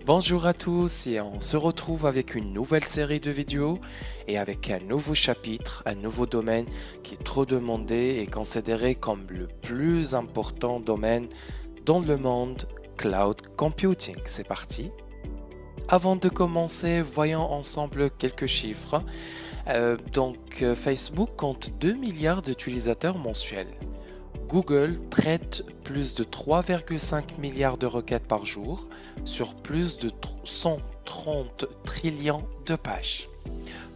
Bonjour à tous et on se retrouve avec une nouvelle série de vidéos et avec un nouveau chapitre, un nouveau domaine qui est trop demandé et considéré comme le plus important domaine dans le monde cloud computing. C'est parti. Avant de commencer, voyons ensemble quelques chiffres. Facebook compte 2 milliards d'utilisateurs mensuels. Google traite plus de 3,5 milliards de requêtes par jour sur plus de 130 trillions de pages.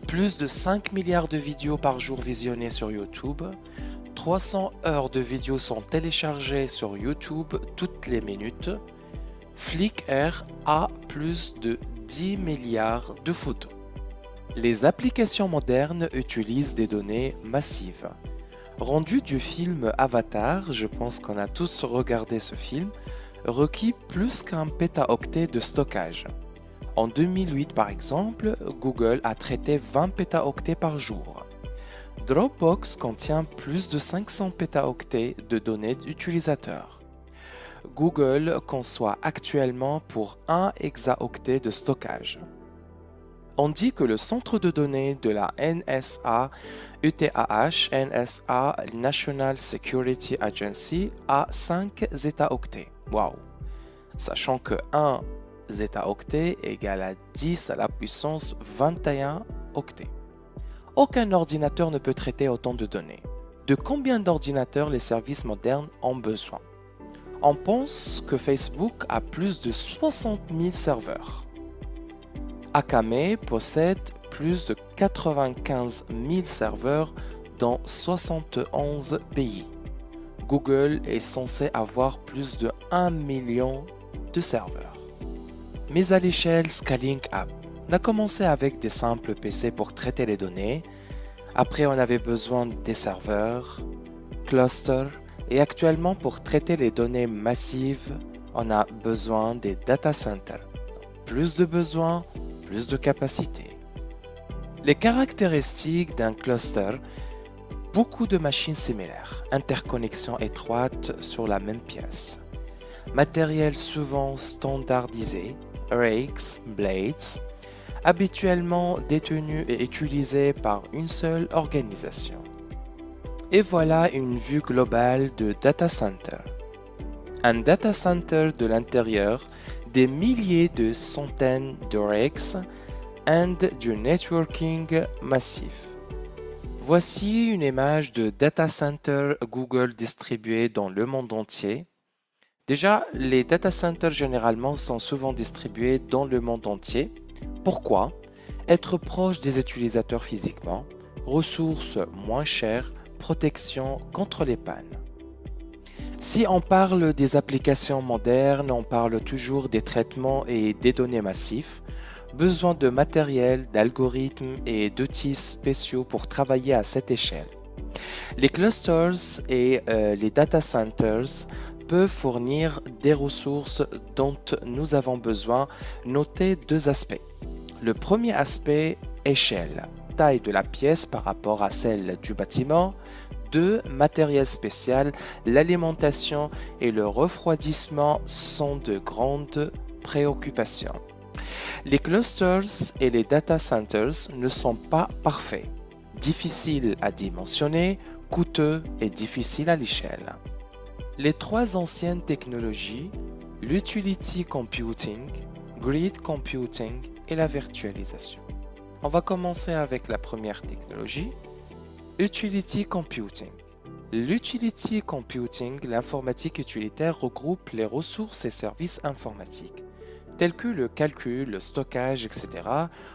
Plus de 5 milliards de vidéos par jour visionnées sur YouTube. 300 heures de vidéos sont téléchargées sur YouTube toutes les minutes. Flickr a plus de 10 milliards de photos. Les applications modernes utilisent des données massives. Rendu du film Avatar, je pense qu'on a tous regardé ce film, requis plus qu'un pétaoctet de stockage. En 2008 par exemple, Google a traité 20 pétaoctets par jour. Dropbox contient plus de 500 pétaoctets de données d'utilisateurs. Google conçoit actuellement pour 1 hexaoctet de stockage. On dit que le centre de données de la NSA, NSA, National Security Agency, a 5 zétaoctets. Waouh! Sachant que 1 zétaoctet égale à 10 à la puissance 21 octets. Aucun ordinateur ne peut traiter autant de données. De combien d'ordinateurs les services modernes ont besoin? On pense que Facebook a plus de 60 000 serveurs. Akamai possède plus de 95 000 serveurs dans 71 pays. Google est censé avoir plus de 1 million de serveurs. Mais à l'échelle Scaling Up, on a commencé avec des simples PC pour traiter les données. Après, on avait besoin des serveurs, clusters, et actuellement, pour traiter les données massives, on a besoin des data centers. Plus de besoins, plus de capacité. Les caractéristiques d'un cluster, beaucoup de machines similaires, interconnexion étroite sur la même pièce, matériel souvent standardisé, rakes, blades, habituellement détenus et utilisés par une seule organisation. Et voilà une vue globale de data center. Un data center de l'intérieur, des milliers de centaines de racks et du networking massif. Voici une image de data center Google distribué dans le monde entier. Déjà, les data centers généralement sont souvent distribués dans le monde entier. Pourquoi? Être proche des utilisateurs physiquement, ressources moins chères, protection contre les pannes. Si on parle des applications modernes, on parle toujours des traitements et des données massifs, besoin de matériel, d'algorithmes et d'outils spéciaux pour travailler à cette échelle. Les clusters et les data centers peuvent fournir des ressources dont nous avons besoin. Notez deux aspects. Le premier aspect, échelle, taille de la pièce par rapport à celle du bâtiment. 2. Matériel spécial, l'alimentation et le refroidissement sont de grandes préoccupations. Les clusters et les data centers ne sont pas parfaits, difficiles à dimensionner, coûteux et difficiles à l'échelle. Les trois anciennes technologies, l'utility computing, grid computing et la virtualisation. On va commencer avec la première technologie, Utility Computing. L'Utility Computing, l'informatique utilitaire, regroupe les ressources et services informatiques, tels que le calcul, le stockage, etc.,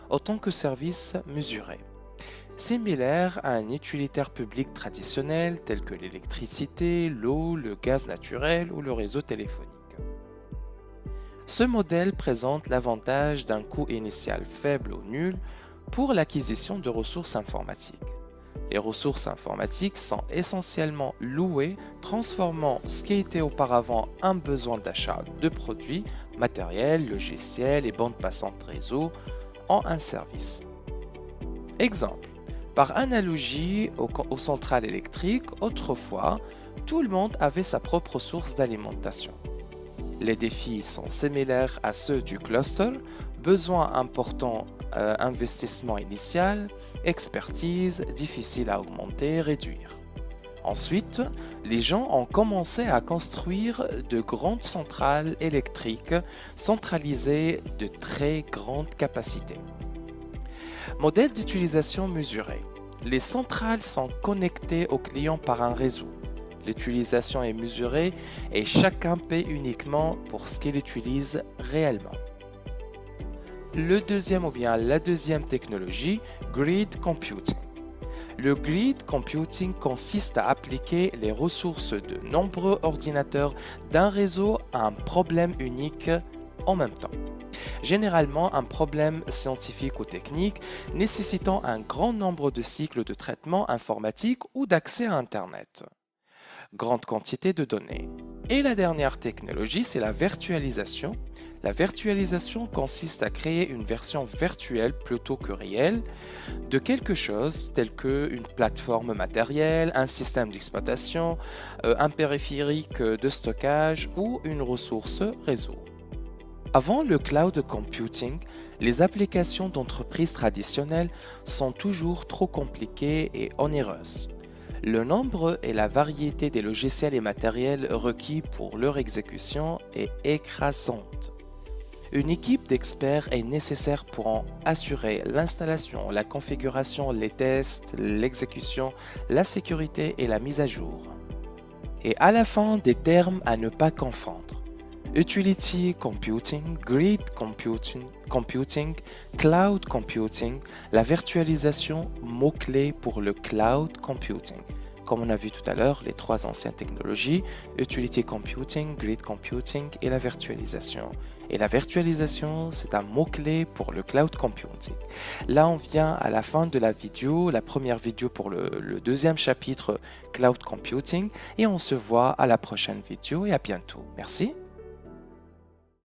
autant que services mesurés. Similaire à un utilitaire public traditionnel, tel que l'électricité, l'eau, le gaz naturel ou le réseau téléphonique. Ce modèle présente l'avantage d'un coût initial faible ou nul pour l'acquisition de ressources informatiques. Les ressources informatiques sont essentiellement louées, transformant ce qui était auparavant un besoin d'achat de produits, matériels, logiciels et bandes passantes réseau en un service. Exemple, par analogie aux centrales électriques, autrefois, tout le monde avait sa propre source d'alimentation. Les défis sont similaires à ceux du cluster, besoin important, investissement initial, expertise, difficile à augmenter, réduire. Ensuite, les gens ont commencé à construire de grandes centrales électriques centralisées de très grande capacité. Modèle d'utilisation mesuré. Les centrales sont connectées aux clients par un réseau. L'utilisation est mesurée et chacun paie uniquement pour ce qu'il utilise réellement. La deuxième technologie, grid computing. Le grid computing consiste à appliquer les ressources de nombreux ordinateurs d'un réseau à un problème unique en même temps. Généralement un problème scientifique ou technique nécessitant un grand nombre de cycles de traitement informatique ou d'accès à Internet. Grande quantité de données. Et la dernière technologie, c'est la virtualisation. La virtualisation consiste à créer une version virtuelle plutôt que réelle de quelque chose tel qu'une plateforme matérielle, un système d'exploitation, un périphérique de stockage ou une ressource réseau. Avant le cloud computing, les applications d'entreprises traditionnelles sont toujours trop compliquées et onéreuses. Le nombre et la variété des logiciels et matériels requis pour leur exécution est écrasante. Une équipe d'experts est nécessaire pour en assurer l'installation, la configuration, les tests, l'exécution, la sécurité et la mise à jour. Et à la fin, des termes à ne pas confondre. Utility computing, grid computing, cloud computing, la virtualisation, mots-clés pour le cloud computing. Comme on a vu tout à l'heure, les trois anciennes technologies, utility computing, grid computing et la virtualisation. Et la virtualisation, c'est un mot-clé pour le cloud computing. Là, on vient à la fin de la vidéo, la première vidéo pour le deuxième chapitre cloud computing, et on se voit à la prochaine vidéo et à bientôt. Merci.